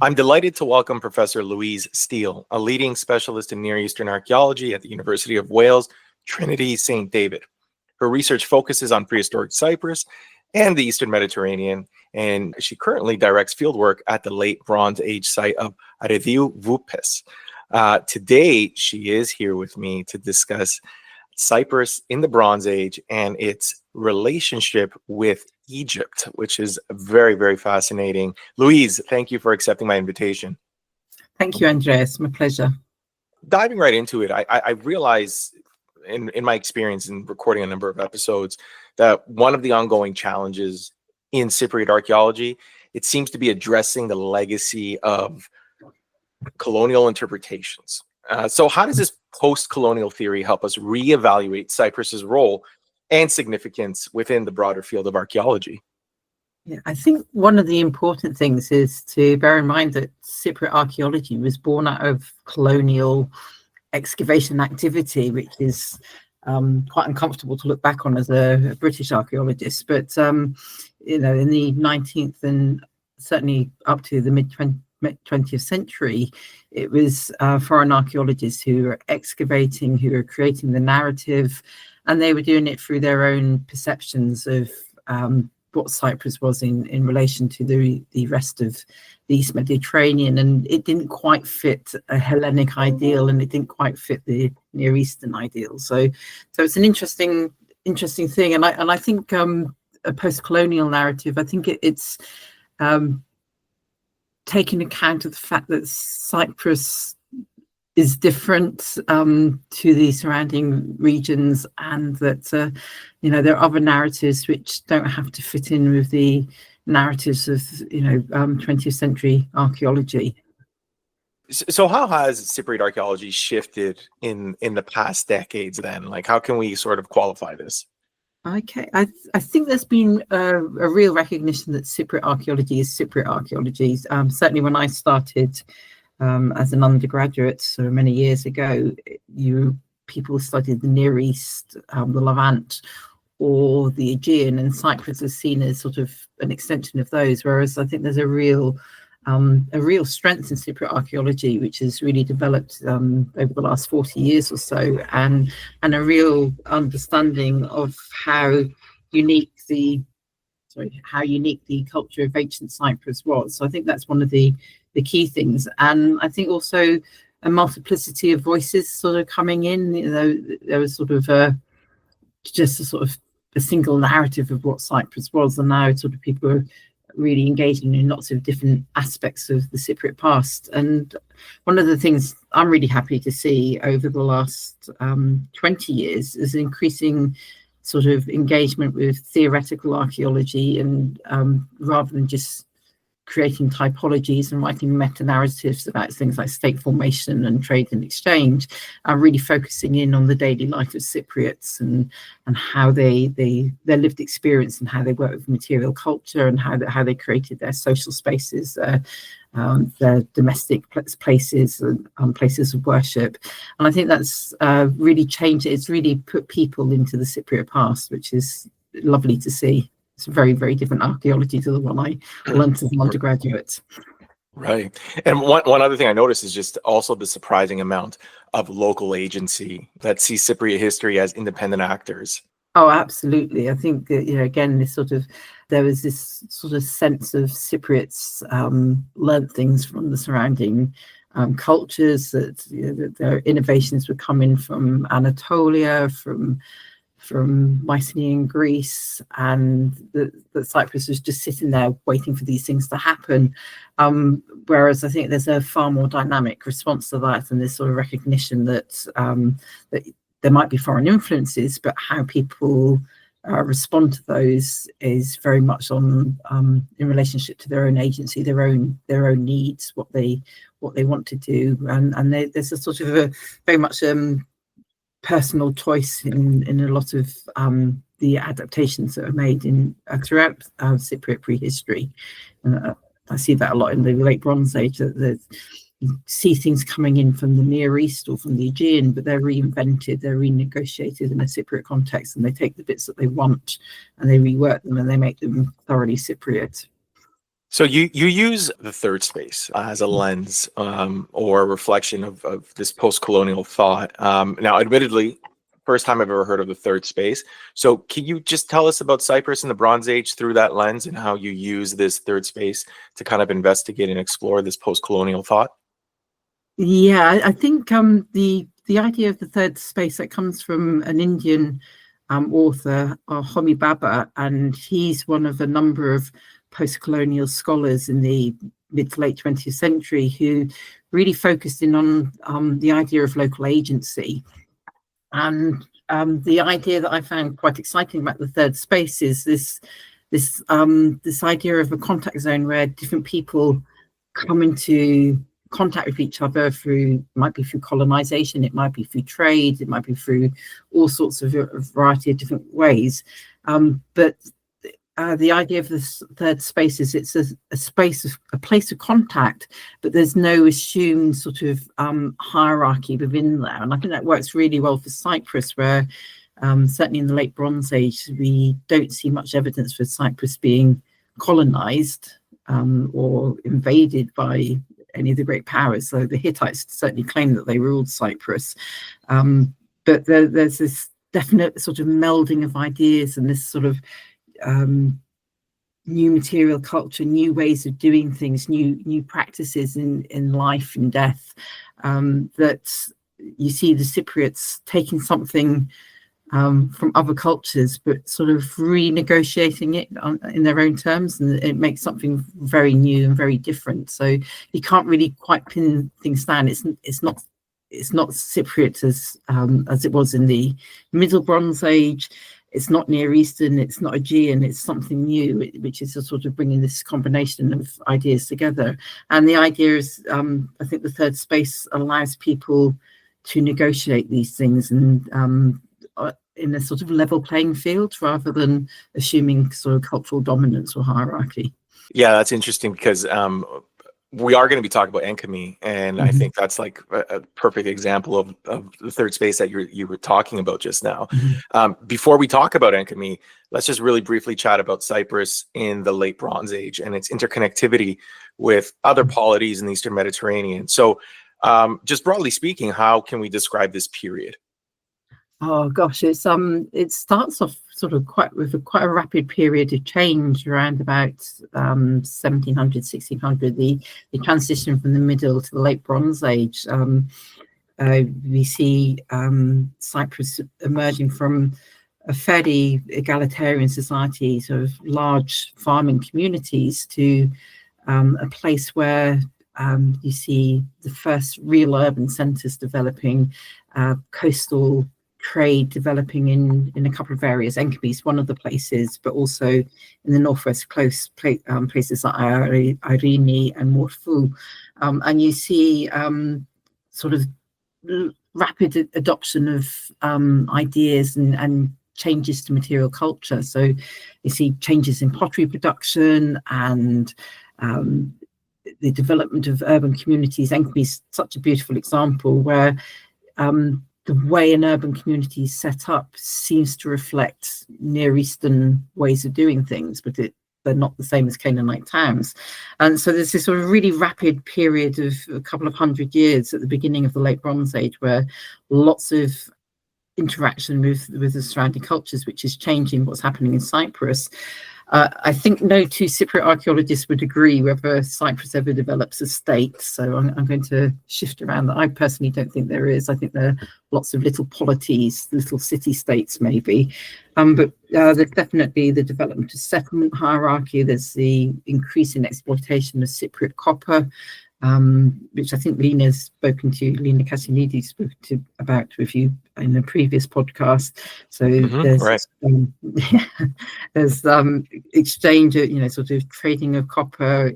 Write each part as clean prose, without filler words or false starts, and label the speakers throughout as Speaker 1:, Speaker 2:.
Speaker 1: I'm delighted to welcome Professor Louise Steel, a leading specialist in Near Eastern archaeology at the University of Wales, Trinity St. David. Her research focuses on prehistoric Cyprus and the Eastern Mediterranean, and she currently directs fieldwork at the late Bronze Age site of Arediu Vupes. Today, she is here with me to discuss Cyprus in the Bronze Age and its relationship with Egypt, which is very, very fascinating. Louise, thank you for accepting my invitation.
Speaker 2: Thank you, Andreas. My pleasure.
Speaker 1: Diving right into it, I realize in my experience in recording a number of episodes that one of the ongoing challenges in Cypriot archaeology, it seems to be addressing the legacy of colonial interpretations. So how does this post-colonial theory help us reevaluate Cyprus's role and significance within the broader field of archaeology?
Speaker 2: Yeah, I think one of the important things is to bear in mind that Cypriot archaeology was born out of colonial excavation activity, which is quite uncomfortable to look back on as a British archaeologist. But, you know, in the 19th and certainly up to the mid-20th century, it was foreign archaeologists who were excavating, who were creating the narrative, and they were doing it through their own perceptions of what Cyprus was in relation to the rest of the East Mediterranean. And it didn't quite fit a Hellenic ideal, and it didn't quite fit the Near Eastern ideal. So it's an interesting thing. And I think a post-colonial narrative, I think it's taking account of the fact that Cyprus is different to the surrounding regions, and that you know, there are other narratives which don't have to fit in with the narratives of 20th century archaeology.
Speaker 1: So how has Cypriot archaeology shifted in the past decades then? Like, how can we sort of qualify this?
Speaker 2: Okay, I think there's been a real recognition that Cypriot archaeology is Cypriot archaeology. Certainly when I started as an undergraduate so many years ago, people studied the Near East, the Levant, or the Aegean, and Cyprus is seen as sort of an extension of those. Whereas I think there's a real strength in Cypriot archaeology, which has really developed over the last 40 years or so, and a real understanding of how unique the culture of ancient Cyprus was. So I think that's one of the key things. And I think also a multiplicity of voices sort of coming in. You know, there was sort of just a single narrative of what Cyprus was, and now sort of people are really engaging in lots of different aspects of the Cypriot past. And one of the things I'm really happy to see over the last 20 years is increasing sort of engagement with theoretical archaeology, and rather than just creating typologies and writing meta-narratives about things like state formation and trade and exchange, are really focusing in on the daily life of Cypriots and how their lived experience and how they work with material culture, and how they created their social spaces, their domestic places and places of worship. And I think that's really changed. It's really put people into the Cypriot past, which is lovely to see. It's a very, very different archaeology to the one I learned as an undergraduate.
Speaker 1: Right. And one other thing I noticed is just also the surprising amount of local agency that sees Cypriot history as independent actors.
Speaker 2: Oh, absolutely. I think that, again, there was this sort of sense of Cypriots learned things from the surrounding cultures, that their innovations were coming from Anatolia, from Mycenaean Greece, and that Cyprus was just sitting there waiting for these things to happen. Whereas I think there's a far more dynamic response to that, and this sort of recognition that that there might be foreign influences, but how people respond to those is very much on in relationship to their own agency, their own needs, what they want to do, and there's a sort of a very much personal choice in a lot of the adaptations that are made throughout Cypriot prehistory. I see that a lot in the late Bronze Age, that you see things coming in from the Near East or from the Aegean, but they're reinvented, they're renegotiated in a Cypriot context, and they take the bits that they want and they rework them and they make them thoroughly Cypriot.
Speaker 1: So you use the third space as a lens or a reflection of this post-colonial thought. Now, admittedly, first time I've ever heard of the third space. So can you just tell us about Cyprus in the Bronze Age through that lens and how you use this third space to kind of investigate and explore this post-colonial thought?
Speaker 2: Yeah, I think the idea of the third space, that comes from an Indian author, Homi Bhabha, and he's one of a number of post-colonial scholars in the mid to late 20th century who really focused in on the idea of local agency. And the idea that I found quite exciting about the third space is this idea of a contact zone where different people come into contact with each other might be through colonization, it might be through trade, it might be through all sorts of a variety of different ways. But the idea of this third space is it's a place of contact, but there's no assumed sort of hierarchy within there. And I think that works really well for Cyprus, where certainly in the late Bronze Age, we don't see much evidence for Cyprus being colonized or invaded by any of the great powers. So the Hittites certainly claim that they ruled Cyprus. But there's this definite sort of melding of ideas and this sort of new material culture, new ways of doing things, new practices in life and death, that you see the Cypriots taking something from other cultures, but sort of renegotiating it in their own terms, and it makes something very new and very different. So you can't really quite pin things down. It's not Cypriot as it was in the Middle Bronze Age. It's not Near Eastern, it's not Aegean, it's something new, which is a sort of bringing this combination of ideas together. And the idea is, I think the third space allows people to negotiate these things and in a sort of level playing field rather than assuming sort of cultural dominance or hierarchy.
Speaker 1: Yeah, that's interesting because we are going to be talking about Enkomi, and I think that's like a perfect example of the third space that you were talking about just now. Before we talk about Enkomi, let's just really briefly chat about Cyprus in the late Bronze Age and its interconnectivity with other polities in the Eastern Mediterranean. So just broadly speaking, how can we describe this period?
Speaker 2: Oh gosh, it starts off sort of quite a rapid period of change around about 1700, 1600. The transition from the Middle to the Late Bronze Age. We see Cyprus emerging from a fairly egalitarian society, sort of large farming communities, to a place where you see the first real urban centres developing, coastal trade developing in a couple of areas. Enkomi is one of the places, but also in the northwest places like Irene and Morfu. And you see sort of rapid adoption of ideas and changes to material culture. So you see changes in pottery production and the development of urban communities. Enkomi is such a beautiful example where the way an urban community is set up seems to reflect Near Eastern ways of doing things, but they're not the same as Canaanite towns. And so there's this sort of really rapid period of a couple of 100 years at the beginning of the Late Bronze Age where lots of interaction with the surrounding cultures, which is changing what's happening in Cyprus. I think no two Cypriot archaeologists would agree whether Cyprus ever develops a state. So I'm going to shift around that. I personally don't think there is. I think there are lots of little polities, little city-states maybe. But there's definitely the development of settlement hierarchy. There's the increasing exploitation of Cypriot copper, which I think Lina Kassinidis spoke about with you in a previous podcast. So there's exchange, sort of trading of copper,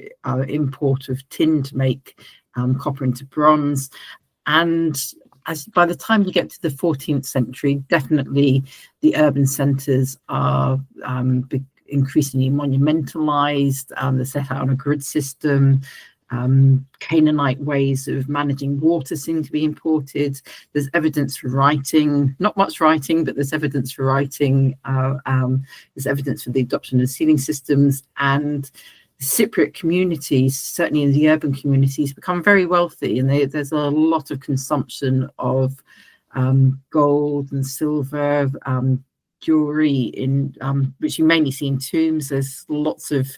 Speaker 2: import of tin to make copper into bronze. And by the time you get to the 14th century, definitely the urban centres are increasingly monumentalized. They're set out on a grid system. Canaanite ways of managing water seem to be imported. There's evidence for writing, not much writing, but there's evidence for writing. There's evidence for the adoption of sealing systems, and Cypriot communities, certainly in the urban communities, become very wealthy, and there's a lot of consumption of gold and silver, jewelry, which you mainly see in tombs. There's lots of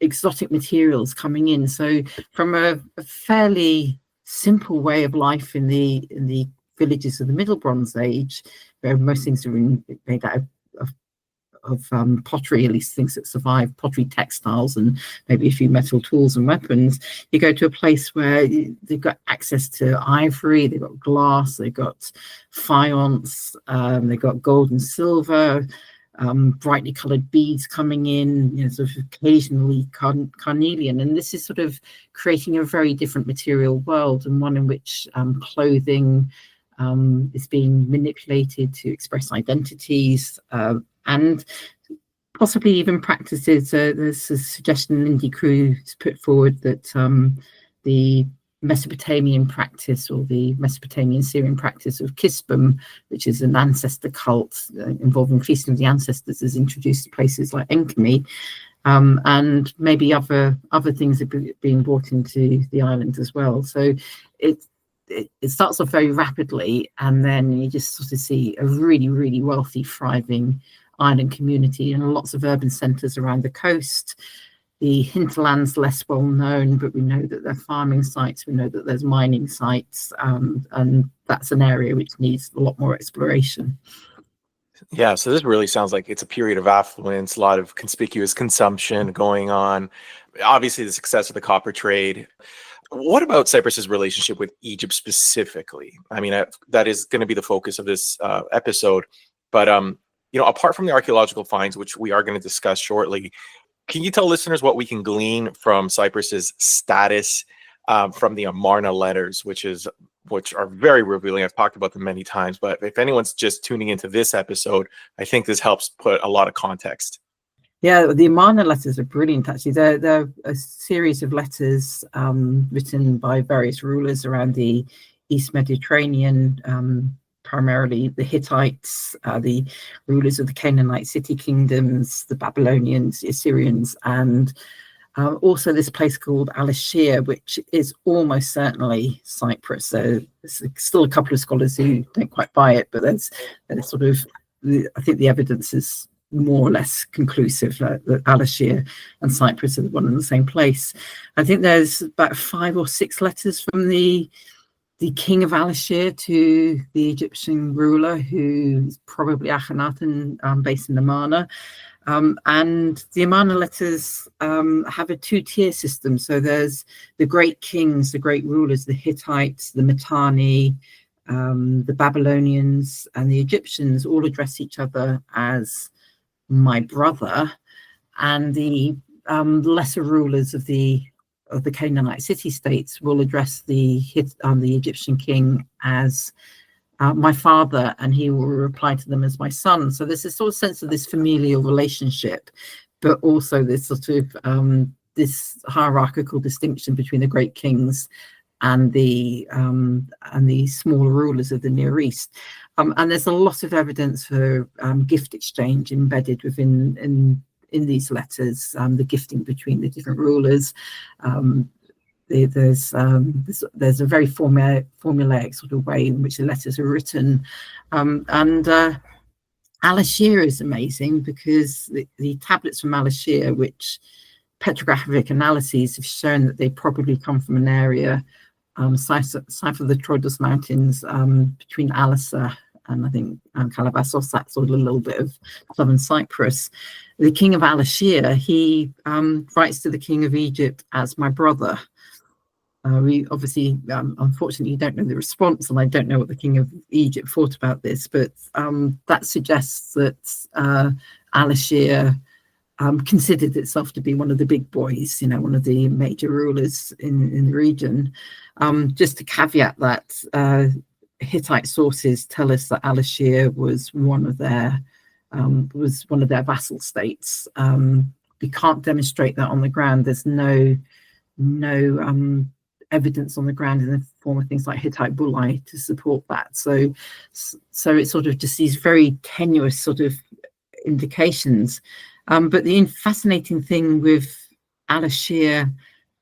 Speaker 2: exotic materials coming in. So from a fairly simple way of life in the villages of the Middle Bronze Age, where most things are made out of pottery, at least things that survive, pottery, textiles, and maybe a few metal tools and weapons. You go to a place where they've got access to ivory, they've got glass, they've got faience, they've got gold and silver, brightly coloured beads coming in, sort of occasionally carnelian. And this is sort of creating a very different material world, and one in which clothing is being manipulated to express identities, and possibly even practices. There's a suggestion Lindy Cruz put forward that the Mesopotamian practice, or the Mesopotamian Syrian practice of Kispum, which is an ancestor cult involving feasting of the ancestors, is introduced to places like Enkomi, and maybe other things are being brought into the island as well. So it starts off very rapidly, and then you just sort of see a really, really wealthy, thriving island community, and lots of urban centres around the coast. The hinterland's less well known, but we know that there are farming sites, we know that there's mining sites, and that's an area which needs a lot more exploration.
Speaker 1: Yeah, so this really sounds like it's a period of affluence, a lot of conspicuous consumption going on. Obviously, the success of the copper trade. What about Cyprus's relationship with Egypt specifically? I mean, that is going to be the focus of this episode. But apart from the archaeological finds, which we are going to discuss shortly, can you tell listeners what we can glean from Cyprus's status from the Amarna letters, which are very revealing? I've talked about them many times, but if anyone's just tuning into this episode, I think this helps put a lot of context.
Speaker 2: Yeah, the Amarna letters are brilliant, actually. They're a series of letters written by various rulers around the East Mediterranean, primarily the Hittites, the rulers of the Canaanite city kingdoms, the Babylonians, the Assyrians, and also this place called Al-Ashir, which is almost certainly Cyprus. So there's still a couple of scholars who don't quite buy it, but there's sort of, I think the evidence is more or less conclusive that Al-Ashir and Cyprus are one and the same place. I think there's about 5 or 6 letters from the king of Al-Ashir to the Egyptian ruler, who is probably Akhenaten, based in Amarna. And the Amarna letters have a 2-tier system. So there's the great kings, the great rulers, the Hittites, the Mitanni, the Babylonians, and the Egyptians all address each other as my brother, and the lesser rulers of the Canaanite city-states will address the Egyptian king as my father, and he will reply to them as my son. So there's this sort of sense of this familial relationship, but also this sort of this hierarchical distinction between the great kings and the smaller rulers of the Near East. And there's a lot of evidence for gift exchange embedded within in these letters, the gifting between the different rulers. There's a very formulaic sort of way in which the letters are written. Al-Ashir is amazing because the tablets from Al-Ashir, which petrographic analyses have shown that they probably come from an area south of the Troodos Mountains, between Alassa and I think Calabassos, that's sort of a little bit of southern Cyprus. The king of Al-Ashir, he writes to the king of Egypt as my brother. We obviously, unfortunately, don't know the response, and I don't know what the king of Egypt thought about this, but that suggests that Al-Ashir considered itself to be one of the big boys, one of the major rulers in the region. Just to caveat that, Hittite sources tell us that Al-Ashir was one of their vassal states. We can't demonstrate that on the ground. There's no evidence on the ground in the form of things like Hittite bullae to support that. So it's sort of just these very tenuous sort of indications. But the fascinating thing with Al-Ashir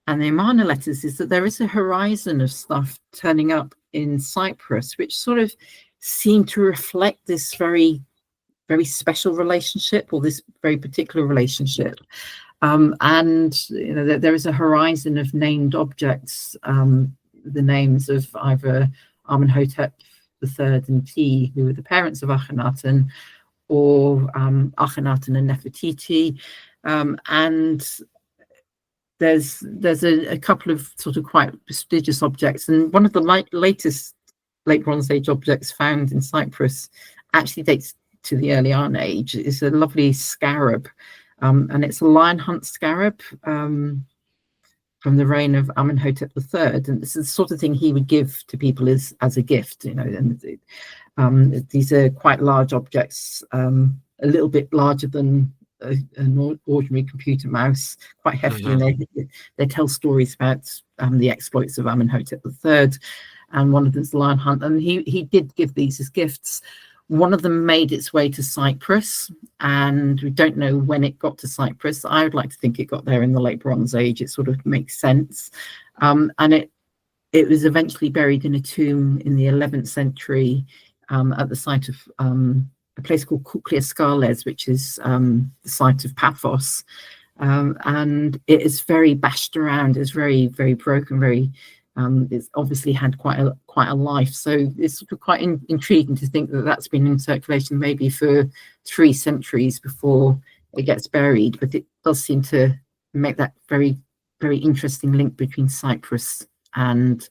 Speaker 2: and the Amarna letters is that there is a horizon of stuff turning up in Cyprus, which sort of seem to reflect this very, very special relationship, or this very particular relationship. And you know, there is a horizon of named objects, the names of either Amenhotep III and T, who were the parents of Akhenaten, or Akhenaten and Nefertiti, and there's a couple of sort of quite prestigious objects, and one of the latest Late Bronze Age objects found in Cyprus actually dates to the early Iron Age. It's a lovely scarab, and it's a lion hunt scarab from the reign of Amenhotep III, and it's the sort of thing he would give to people as a gift, you know. And these are quite large objects, a little bit larger than an ordinary computer mouse, quite hefty, and they tell stories about the exploits of Amenhotep III, and one of them's the lion hunt, and he did give these as gifts. One of them made its way to Cyprus, and we don't know when it got to Cyprus. I would like to think it got there in the Late Bronze Age. It sort of makes sense, and it was eventually buried in a tomb in the 11th century at the site of a place called Kuklia Skales, which is the site of Paphos, and it is very bashed around. It's very, very broken. Very, it's obviously had quite a life. So it's sort of quite intriguing to think that that's been in circulation maybe for 3 centuries before it gets buried. But it does seem to make that very, very interesting link between Cyprus and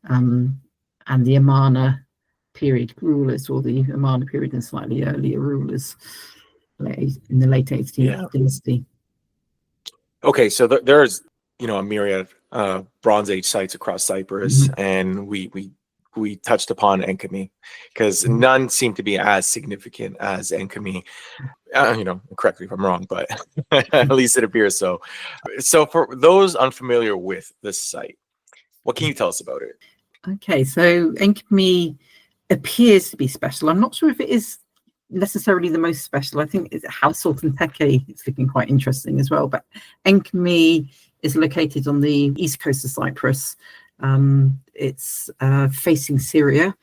Speaker 2: the Amarna period rulers, or the Amarna period and slightly earlier rulers in the late 18th dynasty.
Speaker 1: Okay, so there's, you know, a myriad of Bronze Age sites across Cyprus, and we touched upon Enkomi because none seem to be as significant as Enkomi. You know, correct me if I'm wrong, but at least it appears so. So for those unfamiliar with this site, what can you tell us about it?
Speaker 2: Okay, so Enkomi appears to be special. I'm not sure if it is necessarily the most special. I think it's House Sultan Teke. It's looking quite interesting as well. But Enkomi is located on the east coast of Cyprus. It's facing Syria,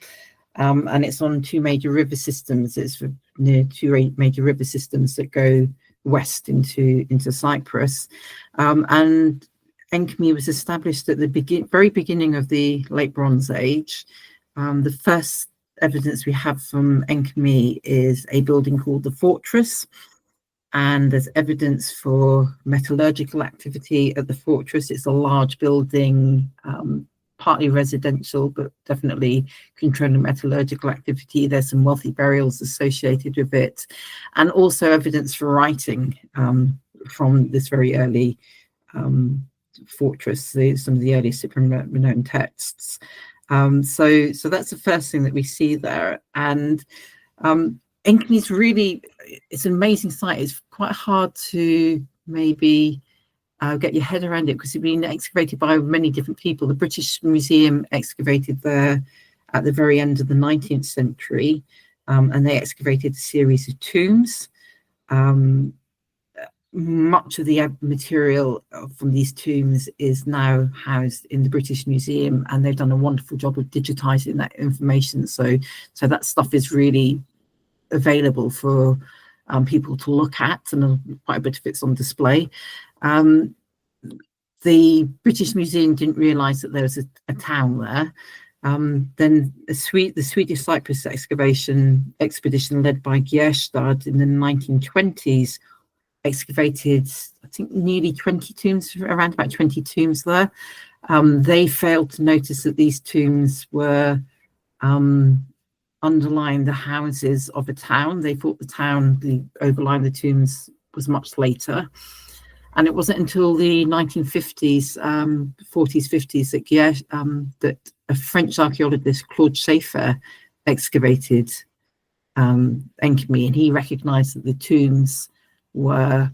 Speaker 2: and it's on 2 major river systems. It's near 2 major river systems that go west into Cyprus. And Enkomi was established at the very beginning of the Late Bronze Age. The first evidence we have from Enkomi is a building called the Fortress, and there's evidence for metallurgical activity at the Fortress. It's a large building, partly residential, but definitely controlling metallurgical activity. There's some wealthy burials associated with it, and also evidence for writing from this very early fortress, some of the early Cypriot known texts. So that's the first thing that we see there. And Enkomi is really, it's an amazing site. It's quite hard to maybe get your head around it because it's been excavated by many different people. The British Museum excavated there at the very end of the 19th century, and they excavated a series of tombs. Much of the material from these tombs is now housed in the British Museum, and they've done a wonderful job of digitizing that information. So that stuff is really available for people to look at, and quite a bit of it's on display. The British Museum didn't realise that there was a town there. Then the Swedish Cyprus expedition led by Gjerstad in the 1920s excavated, I think, nearly 20 tombs, around about 20 tombs there. They failed to notice that these tombs were underlying the houses of a town. They thought the overlying the tombs was much later. And it wasn't until the 1950s, 40s, 50s that a French archaeologist, Claude Schaeffer, excavated Enkomi, and he recognized that the tombs were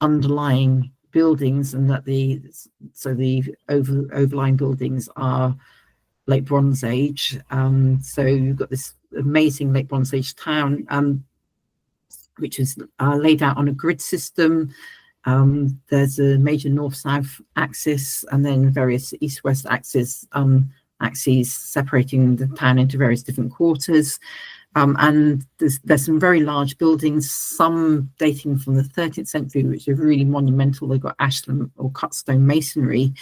Speaker 2: underlying buildings, and that the overlying buildings are Late Bronze Age. So you've got this amazing Late Bronze Age town, which is laid out on a grid system. There's a major north-south axis, and then various east-west axes separating the town into various different quarters. And there's some very large buildings, some dating from the 13th century, which are really monumental. They've got ashlar or cut stone masonry,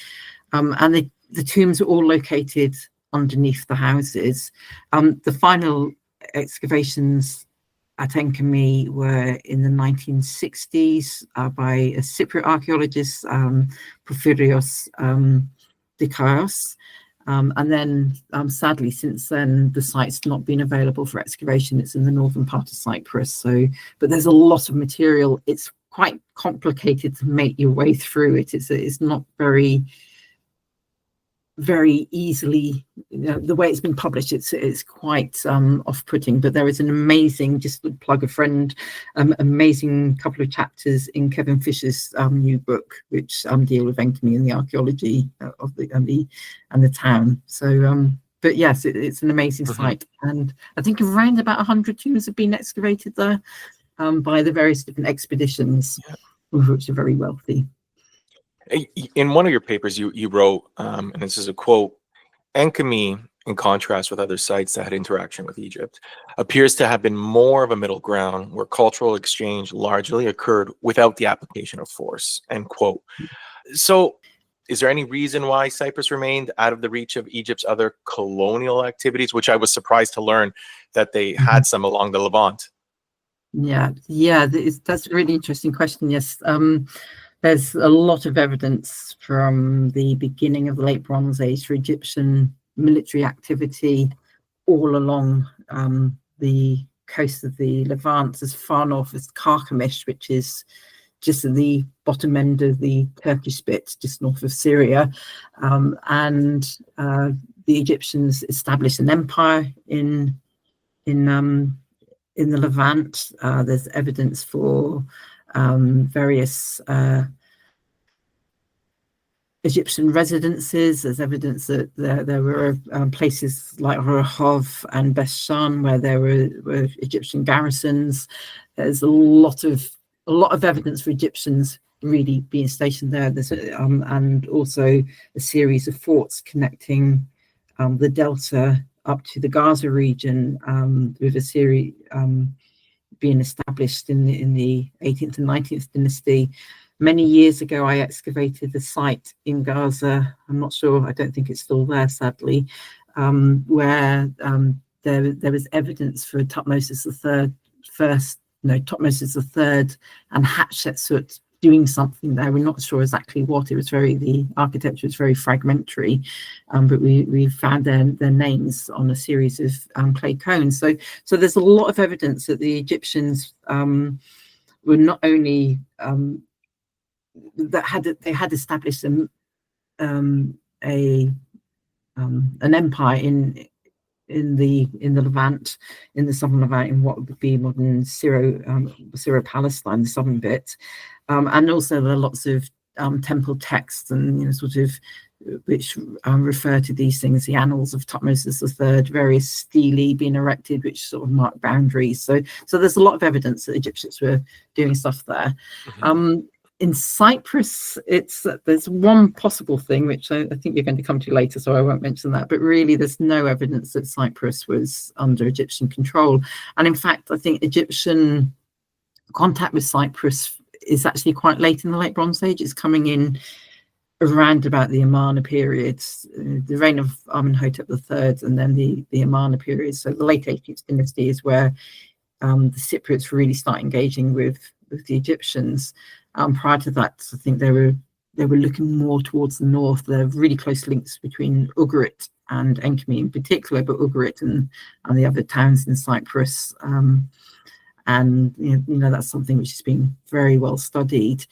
Speaker 2: and the tombs are all located underneath the houses. The final excavations at Enkomi were in the 1960s by a Cypriot archaeologist, Porphyrios Dikaios. And then, sadly, since then, the site's not been available for excavation. It's in the northern part of Cyprus. So, but there's a lot of material. It's quite complicated to make your way through it. It's not very easily, the way it's been published, it's quite off-putting, but there is an amazing, just to plug a friend, amazing couple of chapters in Kevin Fisher's new book, which deal with Enkomi and the archaeology of the town. So but yes, it's an amazing site, and I think around about 100 tombs have been excavated there by the various different expeditions, which are very wealthy.
Speaker 1: In one of your papers, you wrote, and this is a quote, Enkomi, in contrast with other sites that had interaction with Egypt, appears to have been more of a middle ground where cultural exchange largely occurred without the application of force, end quote. So is there any reason why Cyprus remained out of the reach of Egypt's other colonial activities, which I was surprised to learn that they had some along the Levant?
Speaker 2: Yeah, that's a really interesting question. Yes. There's a lot of evidence from the beginning of the Late Bronze Age for Egyptian military activity all along the coast of the Levant, as far north as Carchemish, which is just at the bottom end of the Turkish bit, just north of Syria. And the Egyptians established an empire in the Levant. There's evidence for various Egyptian residences. There's evidence that there were places like Rehob and Bethshan where there were Egyptian garrisons. There's a lot of evidence for Egyptians really being stationed there. There's and also a series of forts connecting the delta up to the Gaza region, with a series being established in the 18th and 19th dynasty. Many years ago, I excavated a site in Gaza. I'm not sure, I don't think it's still there, sadly, where there was evidence for Tutmosis III and Hatshepsut doing something there. We're not sure exactly what. It was the architecture was very fragmentary, but we found their names on a series of clay cones. So there's a lot of evidence that the Egyptians were not only they had established an empire in the Levant, in the southern Levant, in what would be modern Syro-Palestine, the southern bit, and also there are lots of temple texts and sort of which refer to these things, the annals of Tutmosis III, various stelae being erected, which sort of mark boundaries. So there's a lot of evidence that Egyptians were doing stuff there. In Cyprus, there's one possible thing, which I think you're going to come to later, so I won't mention that. But really, there's no evidence that Cyprus was under Egyptian control. And in fact, I think Egyptian contact with Cyprus is actually quite late in the Late Bronze Age. It's coming in around about the Amarna period, the reign of Amenhotep III, and then the Amarna period. So the late 18th dynasty is where the Cypriots really start engaging with the Egyptians. Prior to that, I think they were looking more towards the north. There are really close links between Ugarit and Enkomi in particular, but Ugarit and the other towns in Cyprus. And that's something which has been very well studied.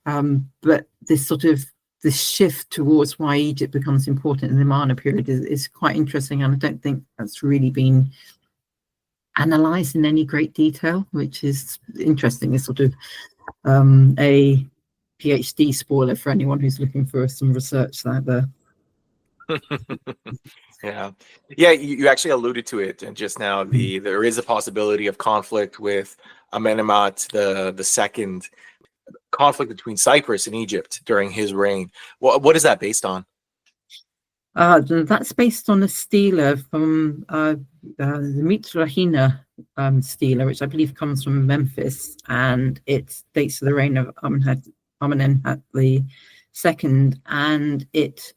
Speaker 2: But this shift towards why Egypt becomes important in the Amarna period is quite interesting, and I don't think that's really been analysed in any great detail, which is interesting. It's sort of a PhD spoiler for anyone who's looking for some research out there.
Speaker 1: Yeah, you actually alluded to it just now. There is a possibility of conflict with Amenemhat the second. conflict between Cyprus and Egypt during his reign. What is that based on?
Speaker 2: That's based on a stela from the Mitrahina stela, which I believe comes from Memphis, and it dates to the reign of Amenemhat II, and it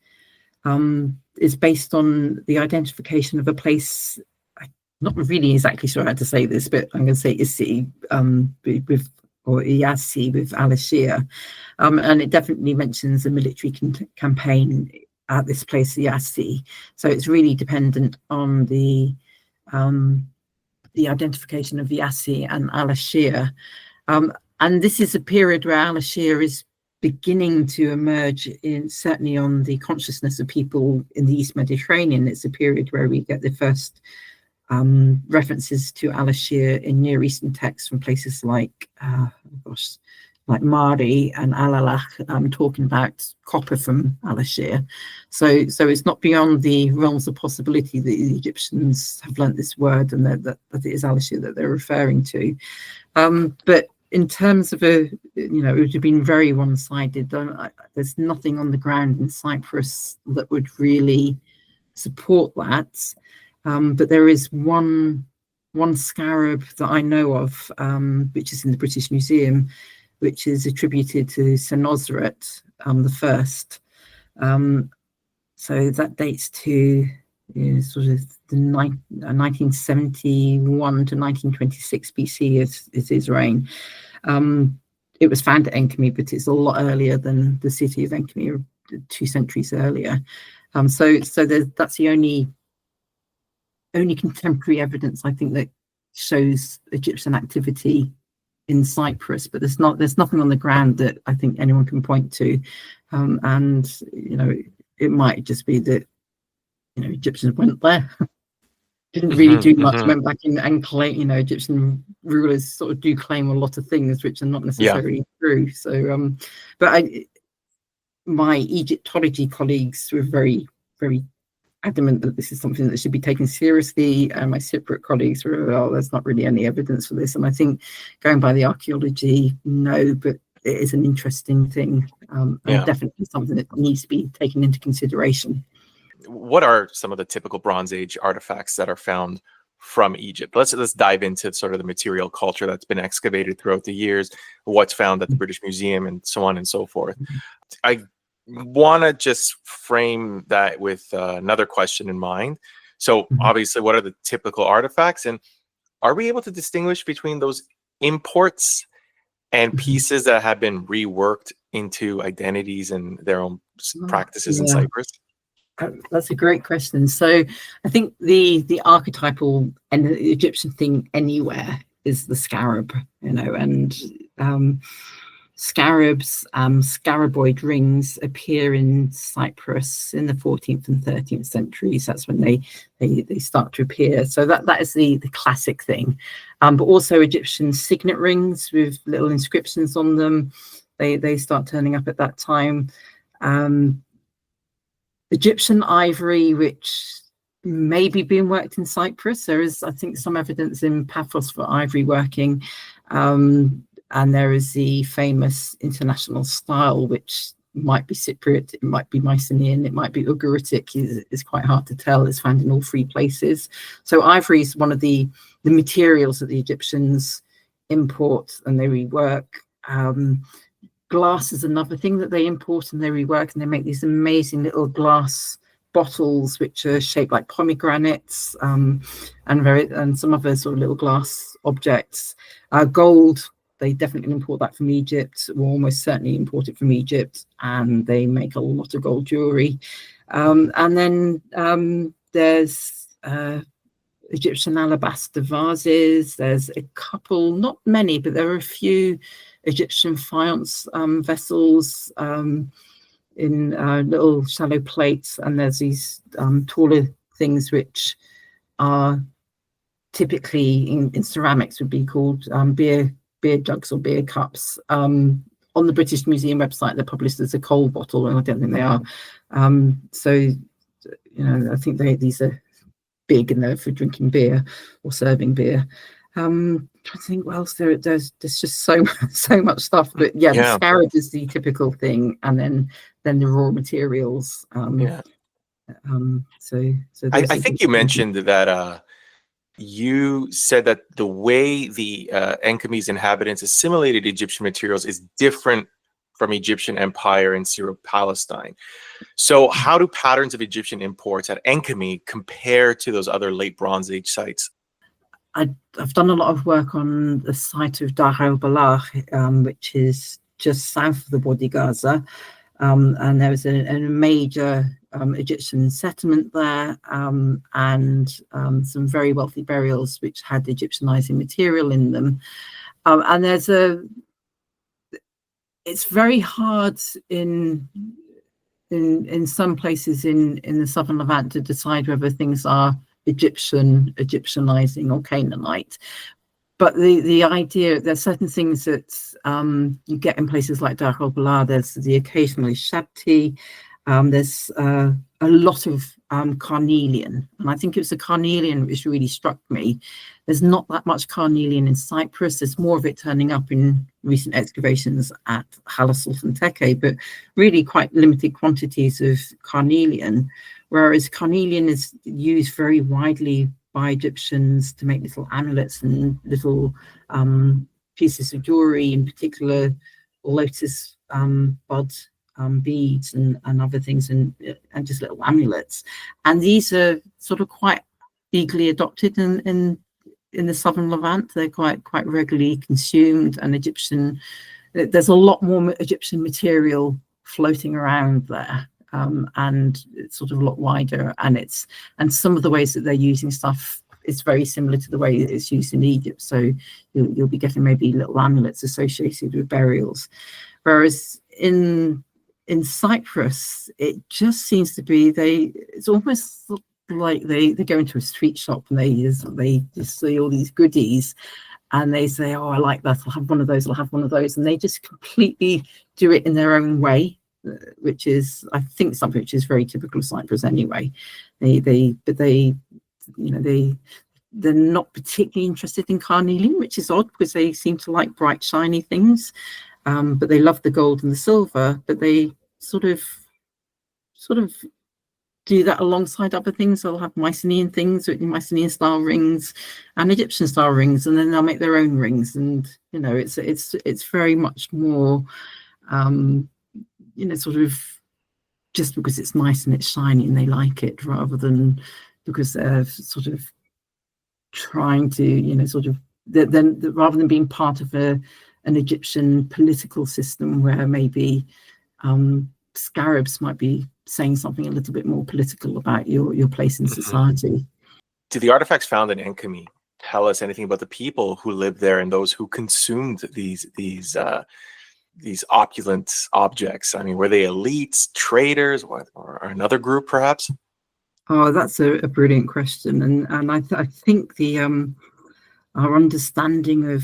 Speaker 2: is based on the identification of a place. I'm not really exactly sure how to say this, but I'm going to say Issi or Iyasi with Al-Ashir, and it definitely mentions a military campaign at this place, Iyasi. So it's really dependent on the identification of Iyasi and Al-Ashir, and this is a period where Al-Ashir is beginning to emerge certainly on the consciousness of people in the East Mediterranean. It's a period where we get the first references to Al-Ashir in Near Eastern texts from places like Mari and Al-Alach, talking about copper from Al-Ashir. So it's not beyond the realms of possibility that the Egyptians have learnt this word and that it is Al-Ashir that they're referring to. But in terms of it would have been very one-sided. There's nothing on the ground in Cyprus that would really support that. But there is one scarab that I know of, which is in the British Museum, which is attributed to Senusret the First. So that dates to sort of the 1971 to 1926 BC is his reign. It was found at Enkomi, but it's a lot earlier than the city of Enkomi, 2 centuries earlier. So that's the only contemporary evidence I think that shows Egyptian activity in Cyprus, but there's nothing on the ground that I think anyone can point to, and it might just be that Egyptians went there, didn't really do much, went back in and claim. Egyptian rulers sort of do claim a lot of things which are not necessarily true. So, but my Egyptology colleagues were very, very adamant that this is something that should be taken seriously, and my Cypriot colleagues were, there's not really any evidence for this. And I think going by the archaeology, no, but it is an interesting thing, and definitely something that needs to be taken into consideration.
Speaker 1: What are some of the typical Bronze Age artifacts that are found from Egypt? Let's dive into sort of the material culture that's been excavated throughout the years, what's found at the British Museum, and so on and so forth. I want to just frame that with another question in mind. So obviously, what are the typical artifacts, and are we able to distinguish between those imports and pieces that have been reworked into identities and their own practices in Cyprus?
Speaker 2: That's a great question. So I think the archetypal and the Egyptian thing anywhere is the scarab, and scarabs, scaraboid rings appear in Cyprus in the 14th and 13th centuries. That's when they start to appear. So that is the classic thing. But also Egyptian signet rings with little inscriptions on them. They start turning up at that time. Egyptian ivory, which may be being worked in Cyprus. There is, I think, some evidence in Paphos for ivory working. And there is the famous international style, which might be Cypriot, it might be Mycenaean, it might be Ugaritic. It's quite hard to tell. It's found in all 3 places. So ivory is one of the materials that the Egyptians import and they rework. Glass is another thing that they import and they rework, and they make these amazing little glass bottles which are shaped like pomegranates, and some other sort of little glass objects. Gold, they definitely import that from Egypt, or almost certainly import it from Egypt, and they make a lot of gold jewelry. And then there's Egyptian alabaster vases. There's a couple, not many, but there are a few Egyptian faience vessels in little shallow plates, and there's these taller things which are typically in ceramics would be called beer jugs or beer cups. On the British Museum website, they're published as a coal bottle, and I don't think they are. So I think these are big and they're for drinking beer or serving beer. I think what else there's just so much stuff. But yeah, the scarab is the typical thing, and then the raw materials. So
Speaker 1: I think you mentioned that you said that the way the Enkomi's inhabitants assimilated Egyptian materials is different from Egyptian Empire and Syro-Palestine. So how do patterns of Egyptian imports at Enkomi compare to those other late Bronze Age sites?
Speaker 2: I've done a lot of work on the site of Dar el-Balah, which is just south of the Wadi Gaza. And there was a major Egyptian settlement there, and some very wealthy burials which had Egyptianizing material in them. And it's very hard in some places in the southern Levant to decide whether things are Egyptianizing or Canaanite. But the idea, there's certain things that you get in places like Dar el-Balah. There's the occasionally Shabti. There's a lot of carnelian, and I think it was the carnelian which really struck me. There's not that much carnelian in Cyprus. There's more of it turning up in recent excavations at Hala Sultan Tekke, but really quite limited quantities of carnelian, whereas carnelian is used very widely by Egyptians to make little amulets and little pieces of jewelry, in particular lotus bud beads and other things, and just little amulets. And these are sort of quite eagerly adopted in the southern Levant. They're quite regularly consumed, and there's a lot more Egyptian material floating around there. And it's sort of a lot wider, and some of the ways that they're using stuff is very similar to the way that it's used in Egypt. So you'll be getting maybe little amulets associated with burials, whereas in Cyprus it just seems to be it's almost like they go into a street shop and they just see all these goodies and they say, oh, I like that, I'll have one of those, and they just completely do it in their own way, which is, I think, something which is very typical of Cyprus anyway. They're not particularly interested in carnelian, which is odd because they seem to like bright, shiny things. But they love the gold and the silver, but they sort of do that alongside other things. They'll have Mycenaean things, Mycenaean style rings and Egyptian style rings, and then they'll make their own rings. And it's very much more sort of just because it's nice and it's shiny and they like it, rather than because they're sort of trying to, rather than being part of an Egyptian political system where maybe scarabs might be saying something a little bit more political about your place in society.
Speaker 1: Do the artifacts found in Enkomi tell us anything about the people who lived there and those who consumed these opulent objects? I mean, were they elites, traders, or another group perhaps?
Speaker 2: Oh, that's a brilliant question, and I think our understanding of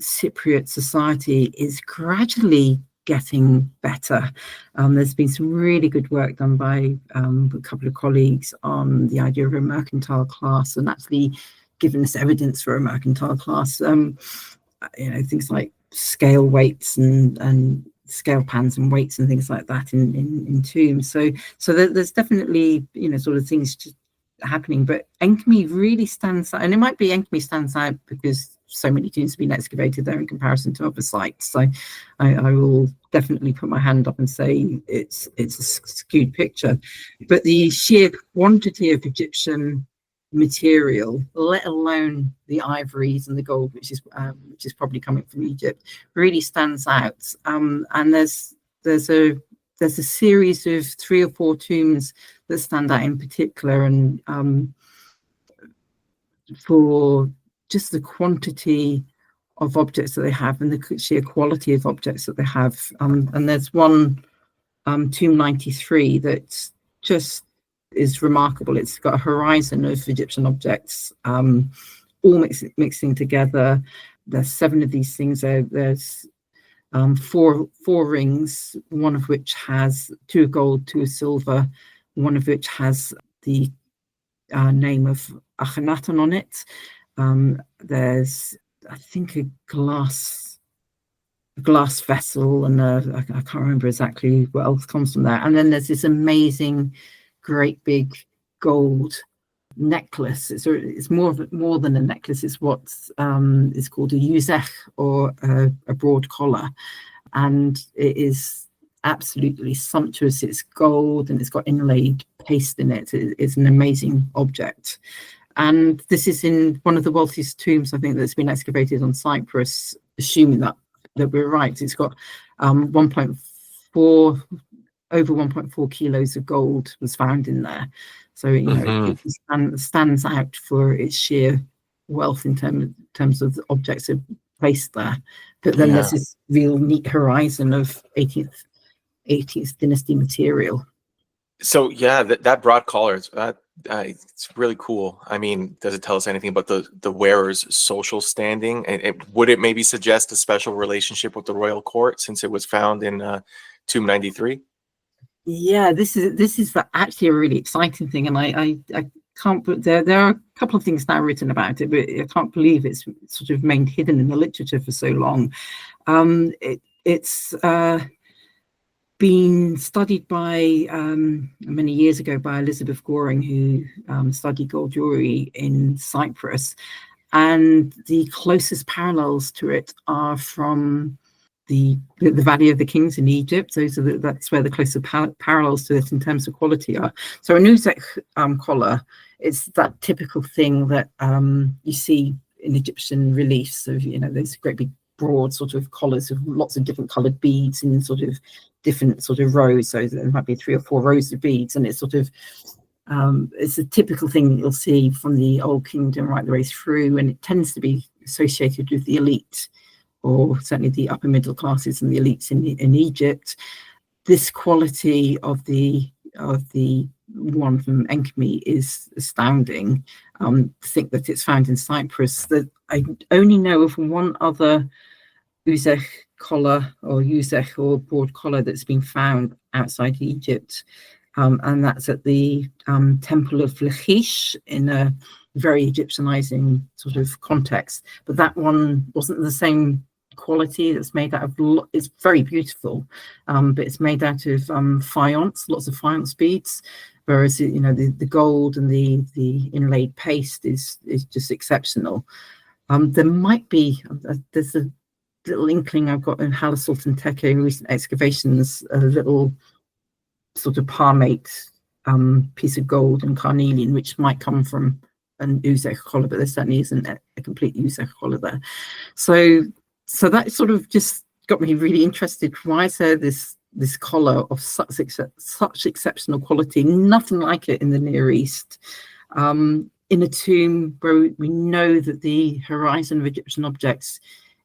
Speaker 2: Cypriot society is gradually getting better. There's been some really good work done by a couple of colleagues on the idea of a mercantile class, and actually given us evidence for a mercantile class. Things like scale weights and scale pans and weights and things like that in tombs. So there's definitely sort of things just happening, but Enkomi really stands out, and it might be Enkomi stands out because so many tombs have been excavated there in comparison to other sites. So I will definitely put my hand up and say it's a skewed picture, but the sheer quantity of Egyptian material, let alone the ivories and the gold, which is probably coming from Egypt, really stands out. And there's a series of 3 or 4 tombs that stand out in particular, and for just the quantity of objects that they have and the sheer quality of objects that they have. And there's one, tomb 93, that just is remarkable. It's got a horizon of Egyptian objects, all mixing together. There's 7 of these things. There's 4 rings, one of which has 2 gold, 2 silver, one of which has the name of Akhenaten on it. There's, I think, a glass vessel, and I can't remember exactly what else comes from there. And then there's this amazing, great big gold necklace. It's more than a necklace. It's what's is called a yuzech, or a broad collar, and it is absolutely sumptuous. It's gold and it's got inlaid paste in it. It's an amazing object. And this is in one of the wealthiest tombs, I think, that's been excavated on Cyprus, assuming that we're right. It's got 1.4 kilos of gold was found in there. So, it stands out for its sheer wealth in terms of the objects that are placed there. But then there's this real neat horizon of 18th dynasty material.
Speaker 1: So that broad collar, it's really cool. I mean, does it tell us anything about the wearer's social standing? And would it maybe suggest a special relationship with the royal court, since it was found in Tomb 93?
Speaker 2: Yeah, this is actually a really exciting thing, and I can't. But there are a couple of things now written about it, but I can't believe it's sort of remained hidden in the literature for so long. It's been studied by many years ago by Elizabeth Goring, who studied gold jewelry in Cyprus, and the closest parallels to it are from the Valley of the Kings in Egypt. That's where the closest parallels to it in terms of quality are. So a Nuzek collar, it's that typical thing that you see in Egyptian reliefs of, those great big broad sort of collars of lots of different coloured beads in sort of different sort of rows. So there might be 3 or 4 rows of beads, and it's sort of it's a typical thing you'll see from the Old Kingdom right the way through, and it tends to be associated with the elite, or certainly the upper middle classes and the elites in Egypt. This quality of the one from Enkomi is astounding. Think that it's found in Cyprus. That I only know of one other Uzech collar or broad collar that's been found outside Egypt, and that's at the Temple of Lachish in a very Egyptianizing sort of context. But that one wasn't the same quality. It's made out of, it's very beautiful, but it's made out of faience, lots of faience beads, whereas the gold and the inlaid paste is just exceptional. There might be, there's a little inkling I've got in Hala Sultan Tekke in recent excavations, a little sort of palmate piece of gold and carnelian, which might come from an Uzech collar, but there certainly isn't a complete Uzech collar there. So that sort of just got me really interested. Why is there this collar of such exceptional quality? Nothing like it in the Near East. In a tomb where we know that the horizon of Egyptian objects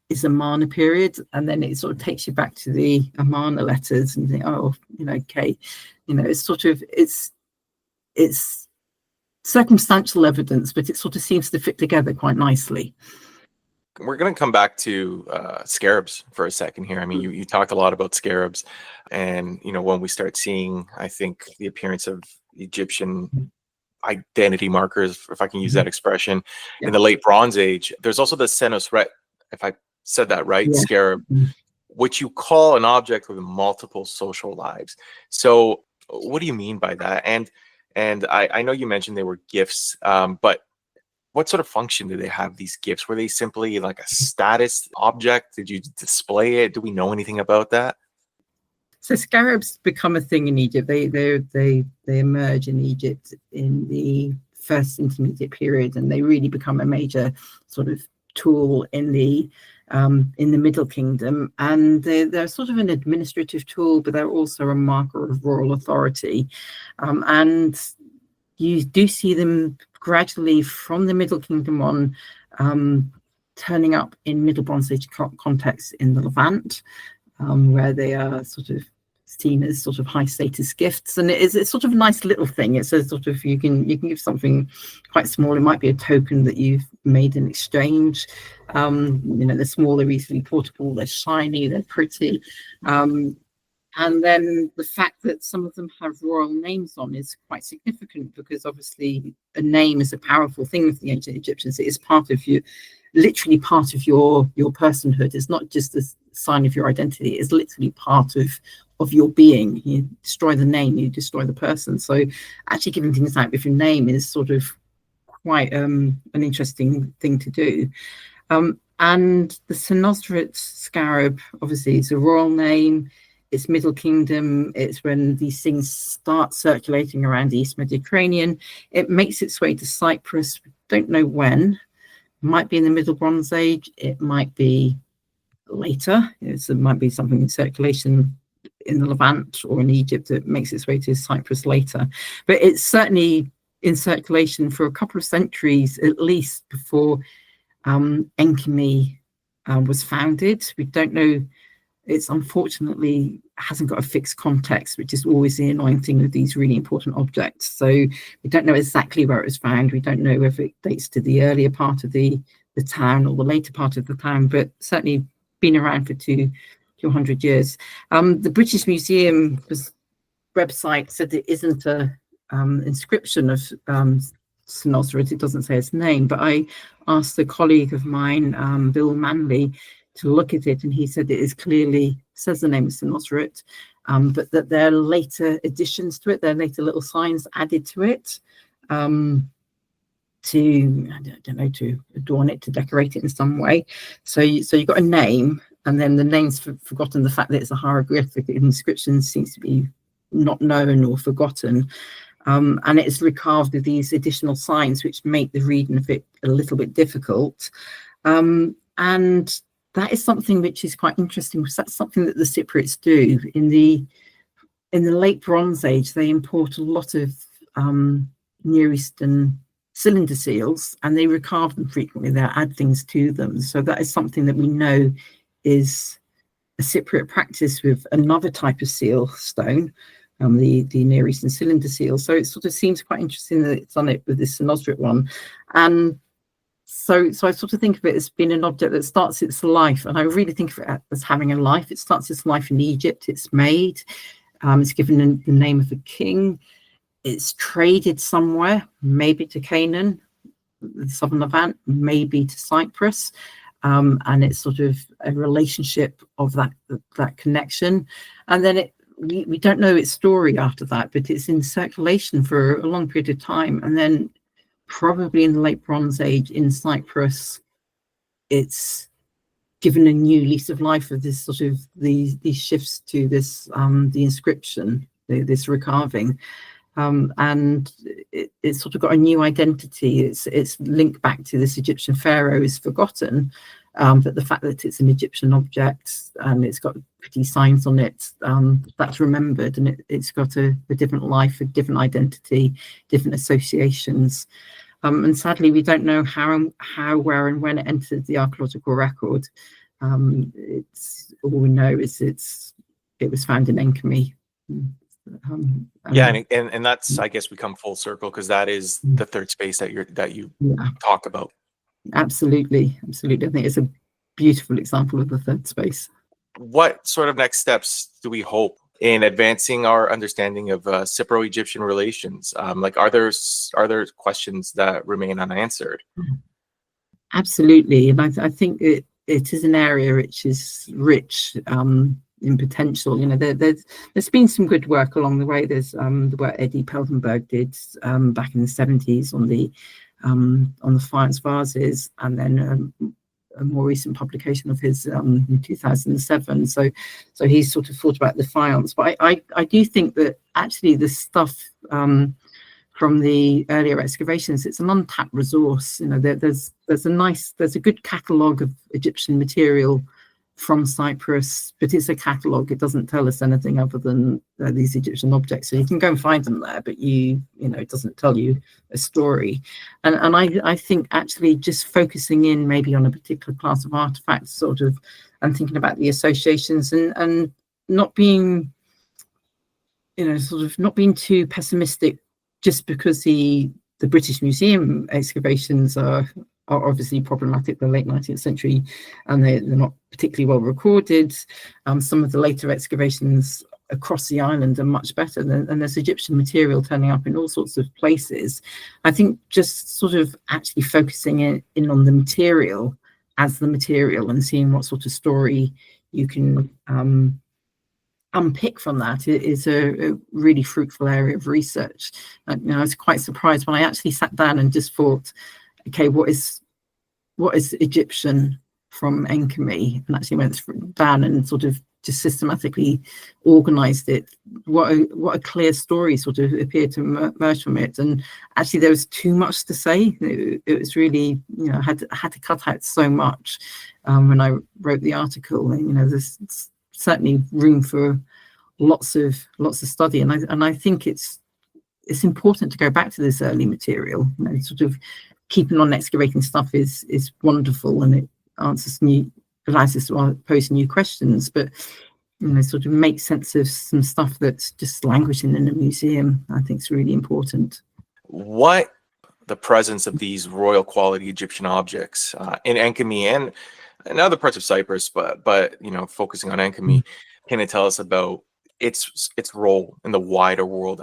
Speaker 2: is Amarna period, and then it sort of takes you back to the Amarna letters, and you think, okay, it's sort of it's circumstantial evidence, but it sort of seems to fit together quite nicely.
Speaker 1: We're going to come back to scarabs for a second here. I mean, you talked a lot about scarabs, and when we start seeing, I think, the appearance of Egyptian identity markers, if I can use that expression, in the late Bronze Age, there's also the Senosret, if I said that right, scarab, which you call an object with multiple social lives. So what do you mean by that? And I know you mentioned they were gifts, but what sort of function do they have, these gifts? Were they simply like a status object? Did you display it? Do we know anything about that?
Speaker 2: So scarabs become a thing in Egypt. They emerge in Egypt in the first intermediate period, and they really become a major sort of tool in the Middle Kingdom. And they're sort of an administrative tool, but they're also a marker of royal authority. And you do see them gradually from the Middle Kingdom on, turning up in Middle Bronze Age contexts in the Levant, where they are sort of seen as sort of high status gifts. And it's sort of a nice little thing. It's a sort of, you can give something quite small. It might be a token that you've made in exchange. They're small, they're easily portable, they're shiny, they're pretty. And then the fact that some of them have royal names on is quite significant, because obviously a name is a powerful thing with the ancient Egyptians. It is part of you, literally part of your personhood. It's not just a sign of your identity. It's literally part of your being. You destroy the name, you destroy the person. So actually giving things out with your name is sort of quite an interesting thing to do. And the Senusrit scarab, obviously, is a royal name. It's Middle Kingdom. It's when these things start circulating around the East Mediterranean. It makes its way to Cyprus. We don't know when. It might be in the Middle Bronze Age. It might be later. It might be something in circulation in the Levant or in Egypt that makes its way to Cyprus later. But it's certainly in circulation for a couple of centuries, at least, before Enkomi was founded. We don't know. It's unfortunately hasn't got a fixed context, which is always the annoying thing with these really important objects. So we don't know exactly where it was found. We don't know whether it dates to the earlier part of the town or the later part of the town, but certainly been around for 200 years. The British Museum website said it isn't a inscription of Senusrit. It doesn't say its name, but I asked a colleague of mine, Bill Manley, to look at it, and he said it is clearly says the name of Senusrit, but that there are later additions to it, there are later little signs added to it, to I don't know, to adorn it, to decorate it in some way. So you've got a name, and then the name's forgotten. The fact that it's a hieroglyphic inscription seems to be not known or forgotten. And it's recarved with these additional signs which make the reading of it a little bit difficult. And that is something which is quite interesting, because that's something that the Cypriots do. In the late Bronze Age, they import a lot of Near Eastern cylinder seals, and they recarve them frequently. They add things to them. So that is something that we know is a Cypriot practice with another type of seal stone, the Near Eastern cylinder seal. So it sort of seems quite interesting that it's on it with this Senusrit one. And so I sort of think of it as being an object that starts its life, and I really think of it as having a life. It starts its life in Egypt. It's made, it's given the name of a king. It's traded somewhere, maybe to Canaan, the southern Levant, maybe to Cyprus, and it's sort of a relationship of that connection. And then we don't know its story after that, but it's in circulation for a long period of time, and then probably in the late Bronze Age in Cyprus, it's given a new lease of life of this sort of these shifts to this the inscription, this recarving, and it's sort of got a new identity. It's linked back to this Egyptian pharaoh is forgotten, but the fact that it's an Egyptian object and it's got pretty signs on it, that's remembered, and it's got a different life, a different identity, different associations. And sadly, we don't know how, where, and when it entered the archaeological record. It's all we know is it was found in Enkomi.
Speaker 1: Yeah, and that's, I guess, we come full circle, because that is the third space that you talk about.
Speaker 2: Absolutely. I think it's a beautiful example of the third space.
Speaker 1: What sort of next steps do we hope in advancing our understanding of Cypro-Egyptian relations? Like, are there questions that remain unanswered?
Speaker 2: Absolutely, and I think it is an area which is rich in potential. You know, there's been some good work along the way. There's the work Eddie Peltenberg did back in the 70s on the Faience vases, and then a more recent publication of his in 2007. So he's sort of thought about the Faience. But I do think that actually the stuff from the earlier excavations, it's an untapped resource. You know, there's a good catalogue of Egyptian material from Cyprus, but it's a catalogue. It doesn't tell us anything other than these Egyptian objects. So you can go and find them there, but you know it doesn't tell you a story. And I think actually just focusing in maybe on a particular class of artifacts, sort of, and thinking about the associations, and not being, you know, sort of not being too pessimistic just because the British Museum excavations are obviously problematic, the late 19th century, and they're not particularly well recorded. Some of the later excavations across the island are much better, and there's Egyptian material turning up in all sorts of places. I think just sort of actually focusing in on the material as the material and seeing what sort of story you can unpick from that is a really fruitful area of research. I was quite surprised when I actually sat down and just thought, okay, what is Egyptian from Enkomi, and actually went down and sort of just systematically organized it. What a clear story sort of appeared to emerge from it. And actually there was too much to say. It was really, I had to cut out so much when I wrote the article. And, there's certainly room for lots of study. And I think it's important to go back to this early material. Sort of keeping on excavating stuff is wonderful, and it allows us to pose new questions, but sort of make sense of some stuff that's just languishing in a museum. I think it's really important.
Speaker 1: What the presence of these royal quality Egyptian objects in Enkomi and other parts of Cyprus, but focusing on Enkomi, can it tell us about its role in the wider world?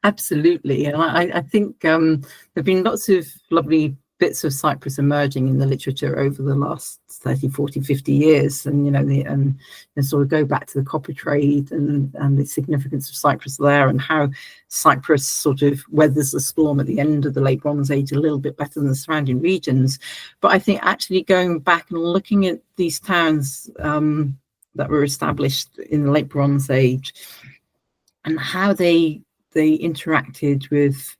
Speaker 2: Absolutely, and I think there've been lots of lovely bits of Cyprus emerging in the literature over the last 30, 40, 50 years, and and sort of go back to the copper trade and the significance of Cyprus there, and how Cyprus sort of weathers the storm at the end of the late Bronze Age a little bit better than the surrounding regions. But I think actually going back and looking at these towns that were established in the late Bronze Age and how they interacted with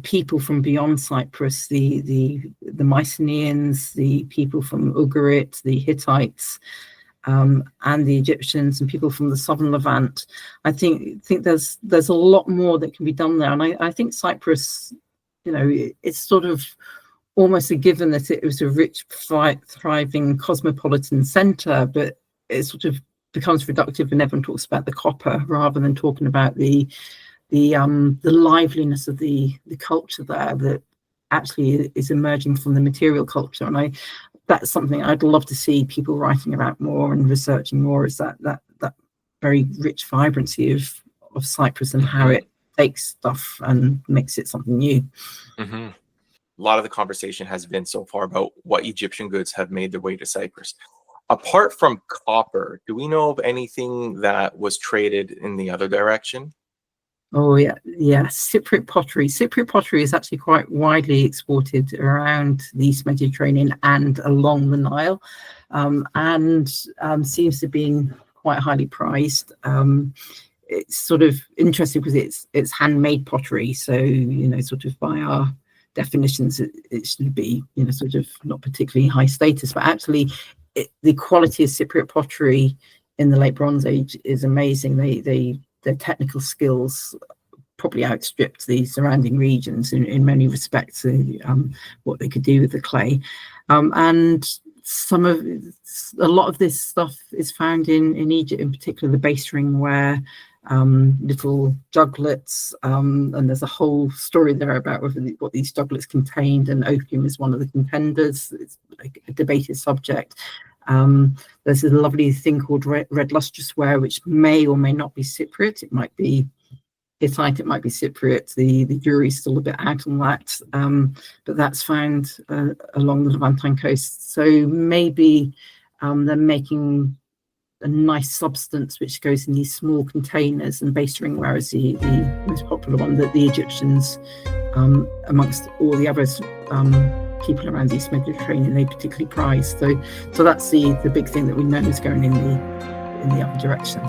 Speaker 2: people from beyond Cyprus, the Mycenaeans, the people from Ugarit, the Hittites, and the Egyptians, and people from the southern Levant. I think there's a lot more that can be done there, and I think Cyprus, it's sort of almost a given that it was a rich, thriving cosmopolitan centre, but it sort of becomes reductive when everyone talks about the copper rather than talking about the liveliness of the culture there that actually is emerging from the material culture. And that's something I'd love to see people writing about more and researching more, is that very rich vibrancy of Cyprus and how it takes stuff and makes it something new.
Speaker 1: Mm-hmm. A lot of the conversation has been so far about what Egyptian goods have made their way to Cyprus. Apart from copper, do we know of anything that was traded in the other direction?
Speaker 2: Oh yeah, Cypriot pottery. Cypriot pottery is actually quite widely exported around the East Mediterranean and along the Nile, and seems to be quite highly prized. It's sort of interesting because it's handmade pottery, so sort of by our definitions, it should be sort of not particularly high status, but actually the quality of Cypriot pottery in the late Bronze Age is amazing. Their technical skills probably outstripped the surrounding regions in many respects, what they could do with the clay. And a lot of this stuff is found in Egypt, in particular the base ring ware, little juglets, and there's a whole story there about what these juglets contained, and opium is one of the contenders. It's like a debated subject. There's a lovely thing called red lustrous ware, which may or may not be Cypriot. It might be Hittite, it might be Cypriot. The jury's still a bit out on that, but that's found along the Levantine coast. So maybe they're making a nice substance which goes in these small containers, and base ring ware is the most popular one that the Egyptians, amongst all the others, people around the East Mediterranean, they particularly prize. So that's the big thing that we know is going in the other direction.